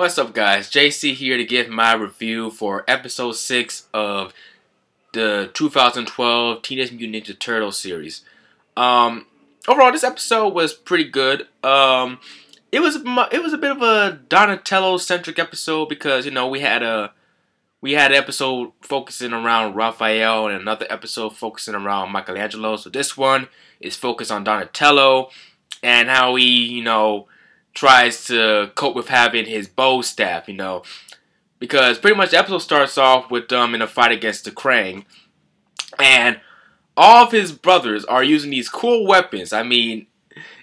What's up, guys? JC here to give my review for episode 6 of the 2012 Teenage Mutant Ninja Turtles series. Overall, this episode was pretty good. It was a bit of a Donatello-centric episode because we had an episode focusing around Raphael and another episode focusing around Michelangelo. So this one is focused on Donatello and how he, tries to cope with having his bow staff, because pretty much the episode starts off with them in a fight against the Krang, and all of his brothers are using these cool weapons. And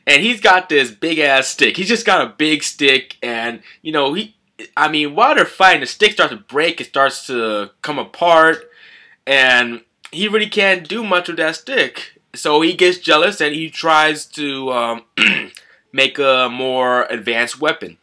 he's got this big ass stick. He's just got a big stick, and while they're fighting, the stick starts to break. It starts to come apart, and he really can't do much with that stick. So he gets jealous and he tries to make a more advanced weapon.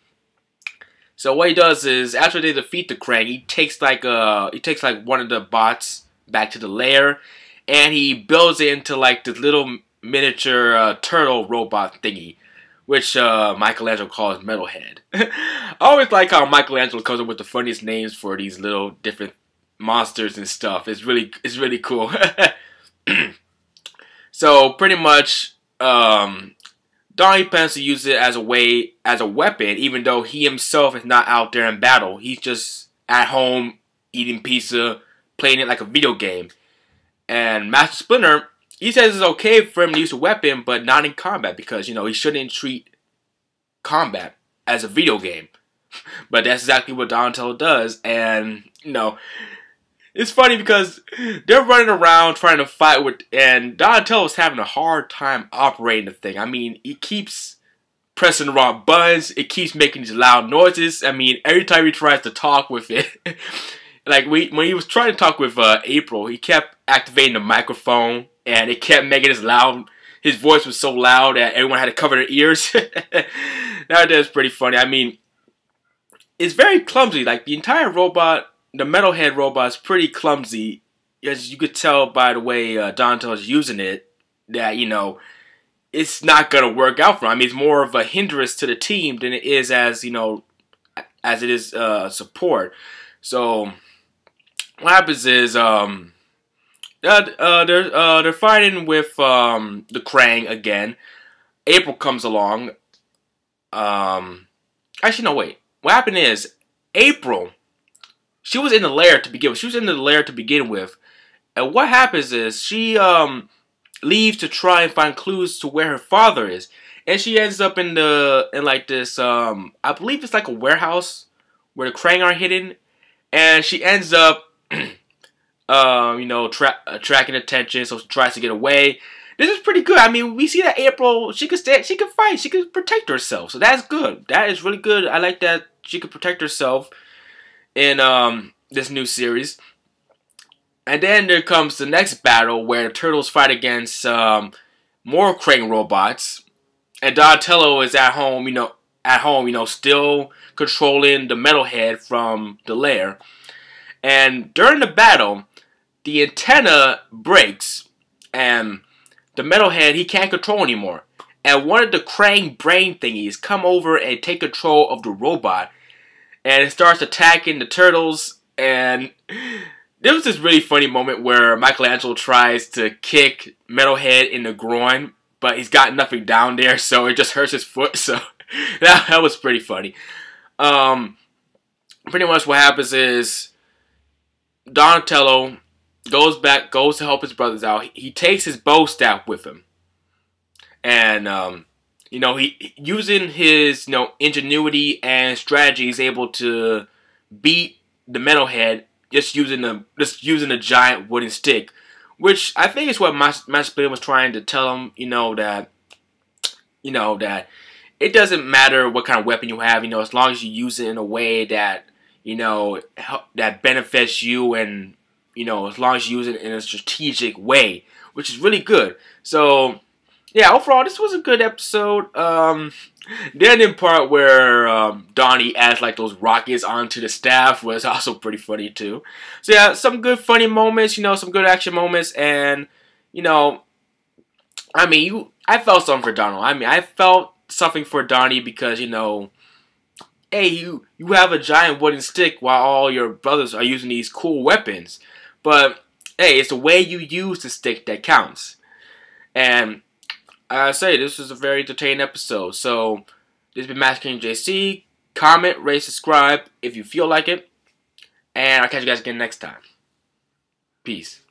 So what he does is, after they defeat the Krang, he takes like one of the bots back to the lair, and he builds it into like this little miniature turtle robot thingy, which Michelangelo calls Metalhead. I always like how Michelangelo comes up with the funniest names for these little different monsters and stuff. It's really cool. So pretty much, Donnie plans to use it as a weapon, even though he himself is not out there in battle. He's just at home eating pizza, playing it like a video game. And Master Splinter, he says it's okay for him to use a weapon, but not in combat, because he shouldn't treat combat as a video game. But that's exactly what Donatello does, and it's funny because they're running around trying to fight with, and Donatello's having a hard time operating the thing. He keeps pressing the wrong buttons. It keeps making these loud noises. Every time he tries to talk with it, like when he was trying to talk with April, he kept activating the microphone, and it kept making this loud. His voice was so loud that everyone had to cover their ears. That's pretty funny. It's very clumsy. Like the entire robot. The Metalhead robot is pretty clumsy, as you could tell by the way Donatello's using it, that, it's not going to work out for him. It's more of a hindrance to the team than it is as support. So, what happens is, they're fighting with the Krang again. April comes along. Actually, no, wait. What happened is, April... She was in the lair to begin with. And what happens is she leaves to try and find clues to where her father is. And she ends up in this I believe it's like a warehouse where the Krang are hidden. And she ends up attracting attention, so she tries to get away. This is pretty good. We see that April, she can fight, she can protect herself. So that's good. That is really good. I like that she can protect herself in this new series. And then there comes the next battle where the Turtles fight against more Krang robots, and Donatello is at home, still controlling the Metalhead from the lair. And during the battle, the antenna breaks, and the Metalhead, he can't control anymore. And one of the Krang brain thingies come over and take control of the robot, and it starts attacking the Turtles. And there was this really funny moment where Michelangelo tries to kick Metalhead in the groin, but he's got nothing down there, so it just hurts his foot. So that was pretty funny. Pretty much what happens is Donatello goes to help his brothers out. He takes his bow staff with him, and he using his ingenuity and strategy is able to beat the Metalhead just using a giant wooden stick, which I think is what Master Splinter was trying to tell him. That it doesn't matter what kind of weapon you have. As long as you use it in a way that that benefits you, and as long as you use it in a strategic way, which is really good. So. Yeah, overall, this was a good episode. The ending part where Donnie adds like those rockets onto the staff was also pretty funny too. So yeah, some good funny moments, some good action moments, and I felt something for Donald. I felt something for Donnie because hey, you have a giant wooden stick while all your brothers are using these cool weapons. But hey, it's the way you use the stick that counts. And I say this was a very entertaining episode. So this has been MasterKingJC. Comment, rate, subscribe if you feel like it. And I'll catch you guys again next time. Peace.